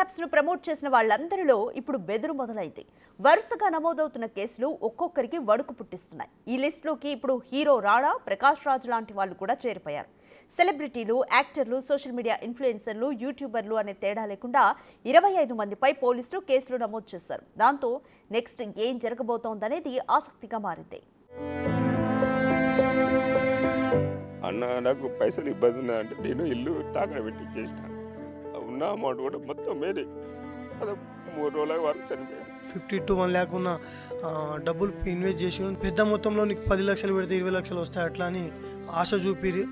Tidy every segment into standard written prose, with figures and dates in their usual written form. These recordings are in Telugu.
యాప్స్ ను ప్రమోట్ చేసిన వాళ్ళందరిలో ఇప్పుడు బెదురు మొదలైంది. వరుసగా నమోదవుతున్న కేసులు ఒక్కొక్కరికి వణుకు పుట్టిస్తున్నాయి. ఈ లిస్టులోకి ఇప్పుడు హీరో రాణా, ప్రకాష్ రాజ్ లాంటి వాళ్ళు కూడా చేరిపోయారు. సెలబ్రిటీలు, యాక్టర్లు, సోషల్ మీడియా ఇన్ఫ్లుయెన్సర్లు, యూట్యూబర్లు అనే తేడా లేకుండా 25 మందిపై పోలీసులు కేసులు నమోదు చేశారు. దాంతో నెక్స్ట్ ఏం జరగబోతోందనేది ఆసక్తిగా మారింది. అన్న నాకు పైసలు ఇబ్బంది ఉన్నాయంటే నేను ఇల్లు తాకడ పెట్టి చేసిన ఉన్న అమౌంట్ కూడా మొత్తం మీరే అది 3 రోజుల వరకు చనిపోయాడు. 50 to 1 lakh ఉన్న డబ్బులు ఇన్వెస్ట్ చేసి పెద్ద మొత్తంలో నీకు 10 లక్షలు పెడితే 20 లక్షలు వస్తాయి అట్లా అని ఆశ చూపిరి.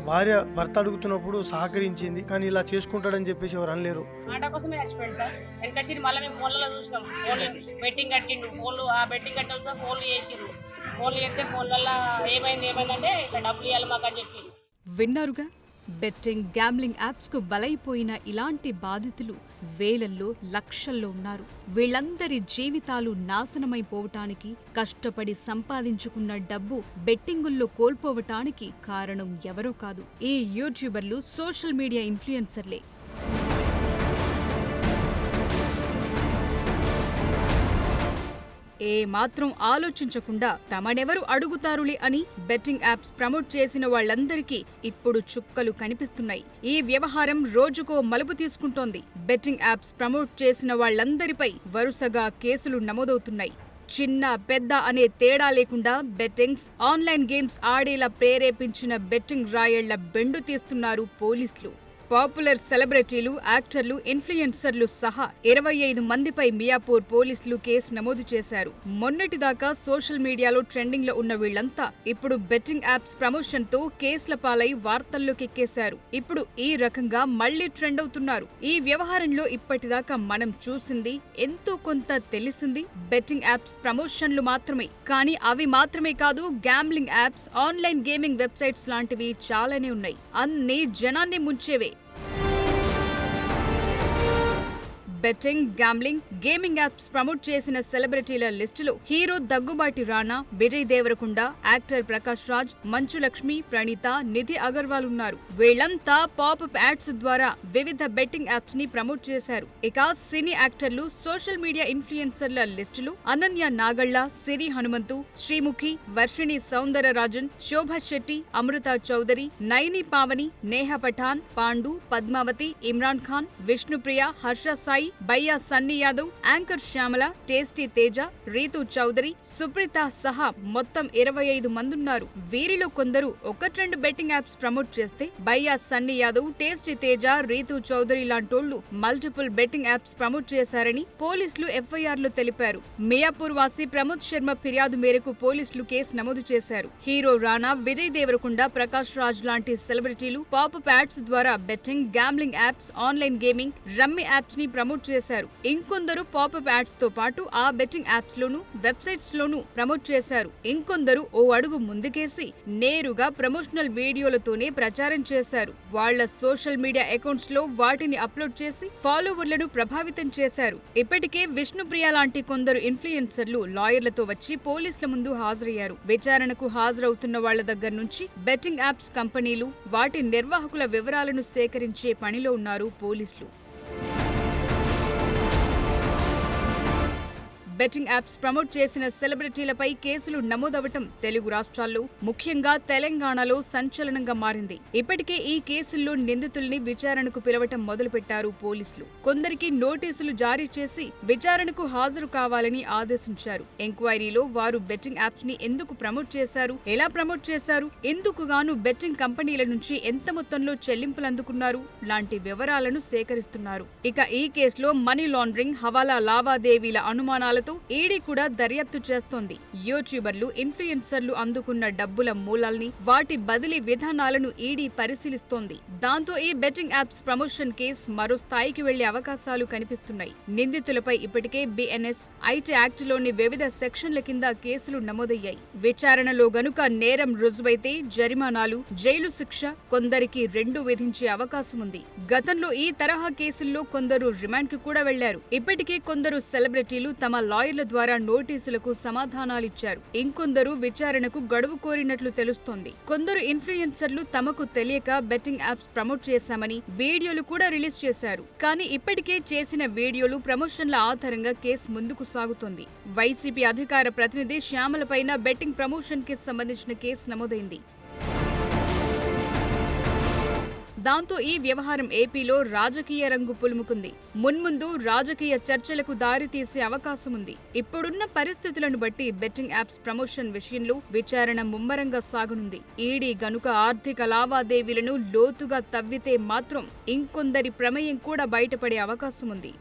భార్య భర్త అడుగుతున్నప్పుడు సహకరించింది, కానీ ఇలా చేసుకుంటాడని చెప్పేసి ఎవరు అనలేరు. ఆట కోసమే చచ్చిపోయాడు సార్. వెనకసి మళ్ళీ మేము ఫోన్లలో చూసినాం. ఫోన్లు బెట్టింగ్ కట్టిండు, ఫోన్లు ఆ బెట్టింగ్ కట్టాలి సార్. ఫోన్లు చేసిండ్రు. ఫోన్లు చేస్తే ఫోన్లలో ఏమైందంటే ఇట్లా డబ్బులు ఇవ్వాలి మాకు అని చెప్పి. విన్నారుగా, బెట్టింగ్, గ్యాంబ్లింగ్ యాప్స్ కు బలైపోయిన ఇలాంటి బాధితులు వేలల్లో, లక్షల్లో ఉన్నారు. వీళ్ళందరి జీవితాలు నాశనమైపోవటానికి, కష్టపడి సంపాదించుకున్న డబ్బు బెట్టింగుల్లో కోల్పోవటానికి కారణం ఎవరో కాదు, ఈ యూట్యూబర్లు, సోషల్ మీడియా ఇన్ఫ్లుయెన్సర్లే. ఏ మాత్రం ఆలోచించకుండా తమనెవరు అడుగుతారులే అని బెట్టింగ్ యాప్స్ ప్రమోట్ చేసిన వాళ్లందరికీ ఇప్పుడు చుక్కలు కనిపిస్తున్నాయి. ఈ వ్యవహారం రోజుకో మలుపు తీసుకుంటోంది. బెట్టింగ్ యాప్స్ ప్రమోట్ చేసిన వాళ్లందరిపై వరుసగా కేసులు నమోదవుతున్నాయి. చిన్న పెద్ద అనే తేడా లేకుండా బెట్టింగ్స్, ఆన్లైన్ గేమ్స్ ఆడేలా ప్రేరేపించిన బెట్టింగ్ రాయళ్ల బెండు తీస్తున్నారు పోలీసులు. పాపులర్ సెలబ్రిటీలు, యాక్టర్లు, ఇన్ఫ్లుయెన్సర్లు సహా 25 మందిపై మియాపూర్ పోలీసులు కేసు నమోదు చేశారు. మొన్నటిదాకా సోషల్ మీడియాలో ట్రెండింగ్ లో ఉన్న వీళ్లంతా ఇప్పుడు బెట్టింగ్ యాప్స్ ప్రమోషన్ తో కేసుల పాలై వార్తల్లోకి ఎక్కేశారు. ఇప్పుడు ఈ రకంగా మళ్లీ ట్రెండ్ అవుతున్నారు. ఈ వ్యవహారంలో ఇప్పటిదాకా మనం చూసింది, ఎంతో కొంత తెలిసింది బెట్టింగ్ యాప్స్ ప్రమోషన్లు మాత్రమే. కానీ అవి మాత్రమే కాదు, gambling apps, online gaming websites లాంటివి చాలానే ఉన్నాయి. అన్నీ జనాన్ని ముంచేవే. Betting, gambling, gaming apps promote చేసిన సెలబ్రిటీల లిస్టులో హీరో దగ్గుబాటి రాణా, విజయ్ దేవరకొండ, యాక్టర్ ప్రకాష్ రాజ్, మంచు లక్ష్మి, ప్రణీత, నిధి అగర్వాల్ ఉన్నారు. వీళ్లంతా పాపప్ యాడ్స్ ద్వారా వివిధ బెట్టింగ్ యాప్స్ ని ప్రమోట్ చేశారు. ఇక సినీ యాక్టర్లు, సోషల్ మీడియా ఇన్ఫ్లుయెన్సర్ల లిస్టులు అనన్య నాగళ్ల, సిరి హనుమంతు, శ్రీముఖి, వర్షిణి సౌందరరాజన్, శోభ శెట్టి, అమృత చౌదరి, నయని పావని, నేహ పఠాన్, పాండు, పద్మావతి, ఇమ్రాన్ ఖాన్, విష్ణుప్రియ, హర్ష సాయి, బయ్యా సన్నీ యాదవ్, యాంకర్ శ్యామల, టేస్టీ తేజ, రీతు చౌదరి, సుప్రీత సహా మొత్తం 25 మందున్నారు. వీరిలో కొందరు 1-2 బెట్టింగ్ యాప్స్ ప్రమోట్ చేస్తే, బయ్యా సన్నీ యాదవ్, టేస్టీ తేజ, రీతు చౌదరి లాంటోళ్లు మల్టిపుల్ బెట్టింగ్ యాప్స్ ప్రమోట్ చేశారని పోలీసులు ఎఫ్ఐఆర్లో తెలిపారు. మియాపూర్ వాసి ప్రమోద్ శర్మ ఫిర్యాదు మేరకు పోలీసులు కేసు నమోదు చేశారు. హీరో రాణా, విజయ్ దేవరకొండ, ప్రకాష్ రాజ్ లాంటి సెలబ్రిటీలు పాపప్ యాడ్స్ ద్వారా betting, gambling apps, online gaming, rummy apps ని ప్రమోట్ చేశారు. ఇంకొందరు పాపప్ యాడ్స్ తో పాటు ఆ బెట్టింగ్ యాప్స్ లోను, వెబ్సైట్స్ లోను ప్రమోట్ చేశారు. ఇంకొందరు ఓ అడుగు ముందుకేసి నేరుగా ప్రమోషనల్ వీడియోలతోనే ప్రచారం చేశారు. వాళ్ల సోషల్ మీడియా అకౌంట్స్ లో వాటిని అప్లోడ్ చేసి ఫాలోవర్లను ప్రభావితం చేశారు. ఇప్పటికే విష్ణుప్రియ లాంటి కొందరు ఇన్ఫ్లుయెన్సర్లు లాయర్లతో వచ్చి పోలీసుల ముందు హాజరయ్యారు. విచారణకు హాజరవుతున్న వాళ్ల దగ్గర నుంచి బెట్టింగ్ యాప్స్ కంపెనీలు, వాటి నిర్వాహకుల వివరాలను సేకరించే పనిలో ఉన్నారు పోలీసులు. బెట్టింగ్ యాప్స్ ప్రమోట్ చేసిన సెలబ్రిటీలపై కేసులు నమోదవటం తెలుగు రాష్ట్రాల్లో, ముఖ్యంగా తెలంగాణలో సంచలనంగా మారింది. ఇప్పటికే ఈ కేసుల్లో నిందితుల్ని విచారణకు పిలవటం మొదలుపెట్టారు పోలీసులు. కొందరికి నోటీసులు జారీ చేసి విచారణకు హాజరు కావాలని ఆదేశించారు. ఎంక్వైరీలో వారు బెట్టింగ్ యాప్స్ ని ఎందుకు ప్రమోట్ చేశారు, ఎలా ప్రమోట్ చేశారు, ఎందుకు గాను బెట్టింగ్ కంపెనీల నుంచి ఎంత మొత్తంలో చెల్లింపులు అందుకున్నారు లాంటి వివరాలను సేకరిస్తున్నారు. ఇక ఈ కేసులో మనీ లాండరింగ్, హవాలా లావాదేవీల అనుమానాలతో ఈడీ కూడా దర్యాప్తు చేస్తోంది. యూట్యూబర్లు, ఇన్ఫ్లుయెన్సర్లు అందుకున్న డబ్బుల మూలాల్ని, వాటి బదిలీ విధానాలను ఈడీ పరిశీలిస్తోంది. దాంతో ఈ బెట్టింగ్ యాప్స్ ప్రమోషన్ కేసు మరో స్థాయికి వెళ్లే అవకాశాలు కనిపిస్తున్నాయి. నిందితులపై ఇప్పటికే బిఎన్ఎస్, ఐటీ యాక్ట్ లోని వివిధ సెక్షన్ల కింద కేసులు నమోదయ్యాయి. విచారణలో గనుక నేరం రుజువైతే జరిమానాలు, జైలు శిక్ష, కొందరికి 2 విధించే అవకాశం ఉంది. గతంలో ఈ తరహా కేసుల్లో కొందరు రిమాండ్ కు కూడా వెళ్లారు. ఇప్పటికే కొందరు సెలబ్రిటీలు తమ లాయర్ల ద్వారా నోటీసులకు సమాధానాలిచ్చారు. ఇంకొందరు విచారణకు గడువు కోరినట్లు తెలుస్తోంది. కొందరు ఇన్ఫ్లుయెన్సర్లు తమకు తెలియక బెట్టింగ్ యాప్స్ ప్రమోట్ చేశామని వీడియోలు కూడా రిలీజ్ చేశారు. కానీ ఇప్పటికే చేసిన వీడియోలు ప్రమోషన్ల ఆధారంగా కేసు ముందుకు సాగుతోంది. వైసీపీ అధికార ప్రతినిధి శ్యామలపైన బెట్టింగ్ ప్రమోషన్ కి సంబంధించిన కేసు నమోదైంది. దాంతో ఈ వ్యవహారం ఏపీలో రాజకీయ రంగు పులుముకుంది. మున్ముందు రాజకీయ చర్చలకు దారితీసే అవకాశం ఉంది. ఇప్పుడున్న పరిస్థితులను బట్టి బెట్టింగ్ యాప్స్ ప్రమోషన్ విషయంలో విచారణ ముమ్మరంగా సాగనుంది. ఈడీ గనుక ఆర్థిక లావాదేవీలను లోతుగా తవ్వితే మాత్రం ఇంకొందరి ప్రమేయం కూడా బయటపడే అవకాశం ఉంది.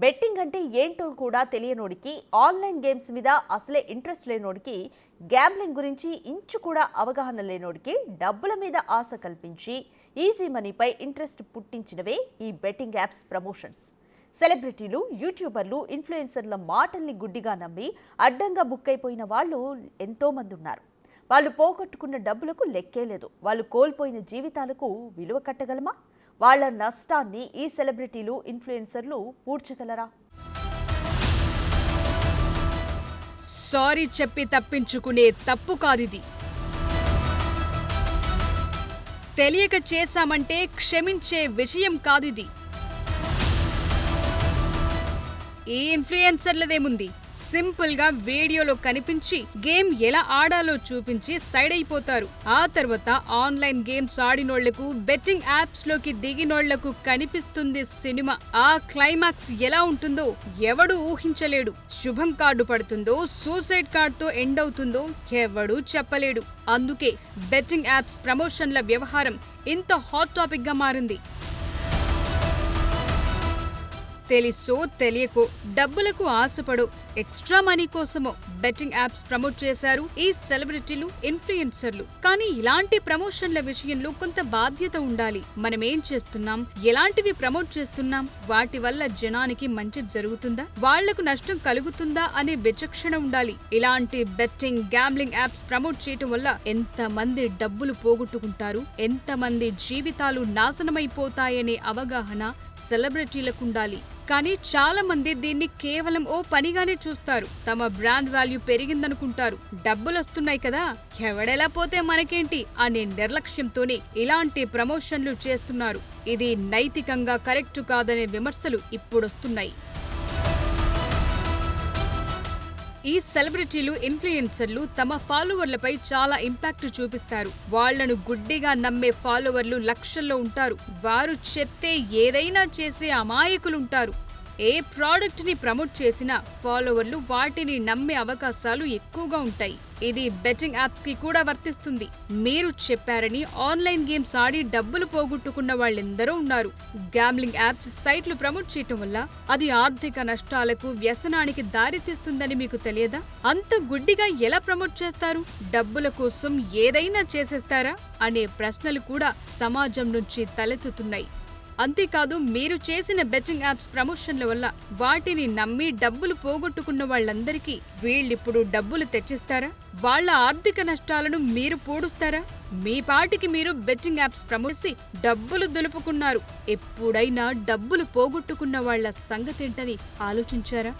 బెట్టింగ్ అంటే ఏంటో కూడా తెలియనోడికి, ఆన్లైన్ గేమ్స్ మీద అసలే ఇంట్రెస్ట్ లేనోడికి, గ్యాంబ్లింగ్ గురించి ఇంచు కూడా అవగాహన లేనోడికి డబ్బుల మీద ఆశ కల్పించి ఈజీ మనీపై ఇంట్రెస్ట్ పుట్టించినవే ఈ బెట్టింగ్ యాప్స్ ప్రమోషన్స్. సెలబ్రిటీలు, యూట్యూబర్లు, ఇన్ఫ్లుయెన్సర్ల మాటల్ని గుడ్డిగా నమ్మి అడ్డంగా బుక్ అయిపోయిన వాళ్ళు ఎంతోమంది ఉన్నారు. వాళ్ళు పోగొట్టుకున్న డబ్బులకు లెక్కే లేదు. వాళ్ళు కోల్పోయిన జీవితాలకు విలువ కట్టగలమా? వాళ్ళ నష్టాన్ని ఈ సెలబ్రిటీలు, ఇన్ఫ్లుయెన్సర్లు పూడ్చగలరా? సారీ చెప్పి తప్పించుకునే తప్పు కాదిది. తెలియక చేశామంటే క్షమించే విషయం కాదిది. ఈ ఇన్ఫ్లుయెన్సర్లదేముంది? సింపుల్ గా వీడియోలో కనిపించి గేమ్ ఎలా ఆడాలో చూపించి సైడ్ అయిపోతారు. ఆ తర్వాత ఆన్లైన్ గేమ్స్ ఆడినోళ్లకు, బెట్టింగ్ యాప్స్ లోకి దిగినోళ్లకు కనిపిస్తుంది సినిమా. ఆ క్లైమాక్స్ ఎలా ఉంటుందో ఎవడు ఊహించలేడు. శుభం కార్డు పడుతుందో, సూసైడ్ కార్డుతో ఎండ్ అవుతుందో ఎవడూ చెప్పలేడు. అందుకే బెట్టింగ్ యాప్స్ ప్రమోషన్ల వ్యవహారం ఇంత హాట్ టాపిక్ గా మారింది. తెలుసో తెలియకో, డబ్బులకు ఆశపడో, ఎక్స్ట్రా మనీ కోసమో బెట్టింగ్ యాప్స్ ప్రమోట్ చేశారు ఈ సెలబ్రిటీలు, ఇన్ఫ్లుయెన్సర్లు. కానీ ఇలాంటి ప్రమోషన్ల విషయంలో కొంత బాధ్యత ఉండాలి. మనమేం చేస్తున్నాం, ఎలాంటివి ప్రమోట్ చేస్తున్నాం, వాటి వల్ల జనానికి మంచి జరుగుతుందా, వాళ్లకు నష్టం కలుగుతుందా అనే విచక్షణ ఉండాలి. ఇలాంటి బెట్టింగ్, గ్యాంబ్లింగ్ యాప్స్ ప్రమోట్ చేయటం వల్ల ఎంతమంది డబ్బులు పోగొట్టుకుంటారు, ఎంతమంది జీవితాలు నాశనమైపోతాయనే అవగాహన సెలబ్రిటీలకుండాలి. కానీ చాలా మంది దీన్ని కేవలం ఓ పనిగానే చూస్తారు. తమ బ్రాండ్ వాల్యూ పెరిగిందనుకుంటారు. డబ్బులొస్తున్నాయి కదా, ఎవడెలా పోతే మనకేంటి అనే నిర్లక్ష్యంతోనే ఇలాంటి ప్రమోషన్లు చేస్తున్నారు. ఇది నైతికంగా కరెక్టు కాదనే విమర్శలు ఇప్పుడొస్తున్నాయి. ఈ సెలబ్రిటీలు, ఇన్ఫ్లుయెన్సర్లు తమ ఫాలోవర్లపై చాలా ఇంపాక్ట్ చూపిస్తారు. వాళ్లను గుడ్డిగా నమ్మే ఫాలోవర్లు లక్షల్లో ఉంటారు. వారు చెప్తే ఏదైనా చేసే అమాయకులుంటారు. ఏ ప్రోడక్ట్ ని ప్రమోట్ చేసినా ఫాలోవర్లు వాటిని నమ్మే అవకాశాలు ఎక్కువగా ఉంటాయి. ఇది బెట్టింగ్ యాప్స్ కి కూడా వర్తిస్తుంది. మీరు చెప్పారని ఆన్లైన్ గేమ్స్ ఆడి డబ్బులు పోగొట్టుకున్న వాళ్ళెందరో ఉన్నారు. గ్యాంబ్లింగ్ యాప్స్, సైట్లు ప్రమోట్ చేయటం వల్ల అది ఆర్థిక నష్టాలకు, వ్యసనానికి దారితీస్తుందని మీకు తెలియదా? అంత గుడ్డిగా ఎలా ప్రమోట్ చేస్తారు? డబ్బుల కోసం ఏదైనా చేసేస్తారా అనే ప్రశ్నలు కూడా సమాజం నుంచి తలెత్తుతున్నాయి. అంతేకాదు, మీరు చేసిన బెట్టింగ్ యాప్స్ ప్రమోషన్ల వల్ల వాటిని నమ్మి డబ్బులు పోగొట్టుకున్న వాళ్ళందరికీ వీళ్ళిప్పుడు డబ్బులు తెచ్చిస్తారా? వాళ్ళ ఆర్థిక నష్టాలను మీరు పూడుస్తారా? మీ పాటికి మీరు బెట్టింగ్ యాప్స్ ప్రమోట్ చేసి డబ్బులు దులుపుకున్నారు. ఎప్పుడైనా డబ్బులు పోగొట్టుకున్న వాళ్ళ సంగతేంటని ఆలోచించారా?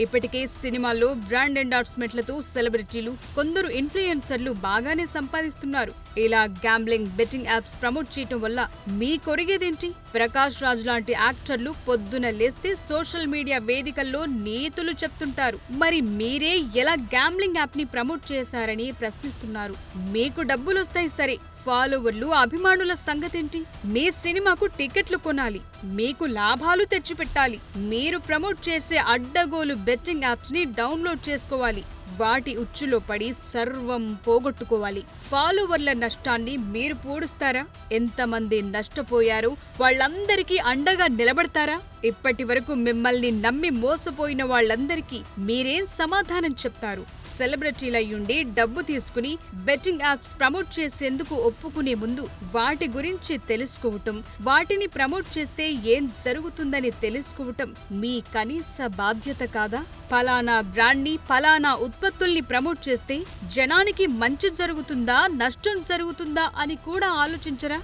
ఇప్పటికే సినిమాల్లో బ్రాండ్ ఎండార్స్మెంట్లతో సెలబ్రిటీలు, కొందరు ఇన్ఫ్లుయెన్సర్లు బాగానే సంపాదిస్తున్నారు. ఇలా గ్యాంబ్లింగ్, బెట్టింగ్ యాప్స్ ప్రమోట్ చేయటం వల్ల మీ కొరిగేదేంటి? ప్రకాష్ రాజ్ లాంటి యాక్టర్లు పొద్దున లేస్తే సోషల్ మీడియా వేదికల్లో నీతులు చెప్తుంటారు. మరి మీరే ఎలా గ్యాంబ్లింగ్ యాప్ ని ప్రమోట్ చేశారని ప్రశ్నిస్తున్నారు. మీకు డబ్బులొస్తాయి సరే, ఫాలోవర్లు, అభిమానుల సంగతేంటి? మీ సినిమాకు టికెట్లు కొనాలి, మీకు లాభాలు తెచ్చిపెట్టాలి. మీరు ప్రమోట్ చేసే అడ్డగోలు బెట్టింగ్ యాప్స్ ని డౌన్లోడ్ చేసుకోవాలి. వాటి ఉచ్చులో పడి సర్వం పోగొట్టుకోవాలి. ఫాలోవర్ల నష్టాన్ని మీరు పూడుస్తారా? ఎంతమంది నష్టపోయారో వాళ్ళందరికీ అండగా నిలబడతారా? ఇప్పటి వరకు మిమ్మల్ని నమ్మి మోసపోయిన వాళ్ళందరికీ మీరేం సమాధానం చెప్తారు? సెలబ్రిటీలయ్యుండి డబ్బు తీసుకుని బెట్టింగ్ యాప్స్ ప్రమోట్ చేసేందుకు ఒప్పుకునే ముందు వాటి గురించి తెలుసుకోవటం, వాటిని ప్రమోట్ చేస్తే ఏం జరుగుతుందని తెలుసుకోవటం మీ కనీస బాధ్యత కాదా? ఫలానా బ్రాండ్ని, ఫలానా ఉత్పత్తుల్ని ప్రమోట్ చేస్తే జనానికి మంచి జరుగుతుందా, నష్టం జరుగుతుందా అని కూడా ఆలోచించరా?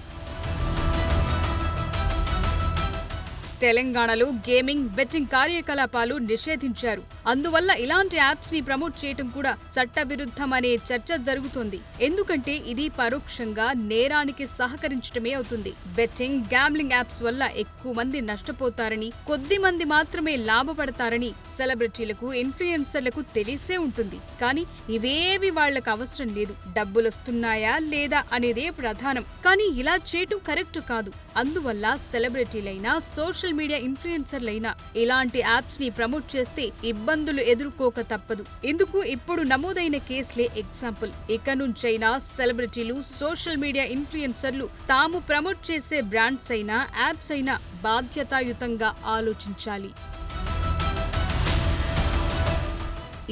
తెలంగాణలో గేమింగ్, బెట్టింగ్ కార్యకలాపాలు నిషేధించారు. అందువల్ల ఇలాంటి యాప్స్ ని ప్రమోట్ చేయటం కూడా చట్టవిరుద్ధమనే చర్చ జరుగుతోంది. ఎందుకంటే ఇది పరోక్షంగా నేరానికి సహకరించడమే అవుతుంది. బెట్టింగ్, గ్యాంబ్లింగ్ యాప్స్ వల్ల ఎక్కువ మంది నష్టపోతారని, కొద్ది మంది మాత్రమే లాభపడతారని సెలబ్రిటీలకు, ఇన్ఫ్లుయెన్సర్లకు తెలిసే ఉంటుంది. కానీ ఇవేవి వాళ్లకు అవసరం లేదు. డబ్బులొస్తున్నాయా లేదా అనేదే ప్రధానం. కానీ ఇలా చేయటం కరెక్ట్ కాదు. అందువల్ల సెలబ్రిటీలైనా, సోషల్ మీడియా ఇన్ఫ్లుయెన్సర్లైనా ఇలాంటి యాప్స్ ని ప్రమోట్ చేస్తే ఇబ్బందులు ఎదుర్కోక తప్పదు. ఇందుకు ఇప్పుడు నమోదైన కేసులే ఎగ్జాంపుల్. ఇక నుంచైనా సెలబ్రిటీలు, సోషల్ మీడియా ఇన్ఫ్లుయెన్సర్లు తాము ప్రమోట్ చేసే బ్రాండ్స్ అయినా, యాప్స్ అయినా బాధ్యతాయుతంగా ఆలోచించాలి.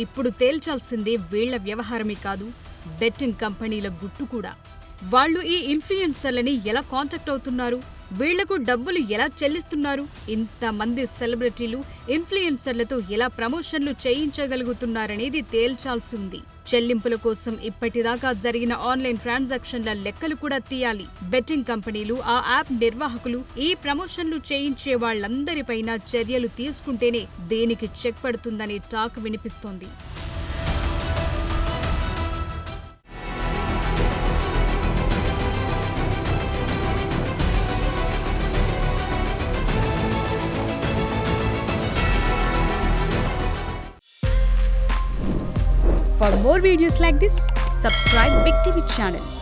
ఇప్పుడు తేల్చాల్సిందే వీళ్ల వ్యవహారమే కాదు, బెట్టింగ్ కంపెనీల గుట్టు కూడా. వాళ్ళు ఈ ఇన్ఫ్లుయెన్సర్లని ఎలా కాంటాక్ట్ అవుతున్నారు? వీళ్లకు డబ్బులు ఎలా చెల్లిస్తున్నారు? ఇంతమంది సెలబ్రిటీలు, ఇన్ఫ్లుయెన్సర్లతో ఎలా ప్రమోషన్లు చేయించగలుగుతున్నారనేది తేల్చాల్సి ఉంది. చెల్లింపుల కోసం ఇప్పటిదాకా జరిగిన ఆన్లైన్ ట్రాన్సాక్షన్ల లెక్కలు కూడా తీయాలి. బెట్టింగ్ కంపెనీలు, ఆ యాప్ నిర్వాహకులు ఈ ప్రమోషన్లు చేయించే వాళ్లందరిపైన చర్యలు తీసుకుంటేనే దేనికి చెక్ పడుతుందనే టాక్ వినిపిస్తోంది. For more videos like this, subscribe Big TV channel.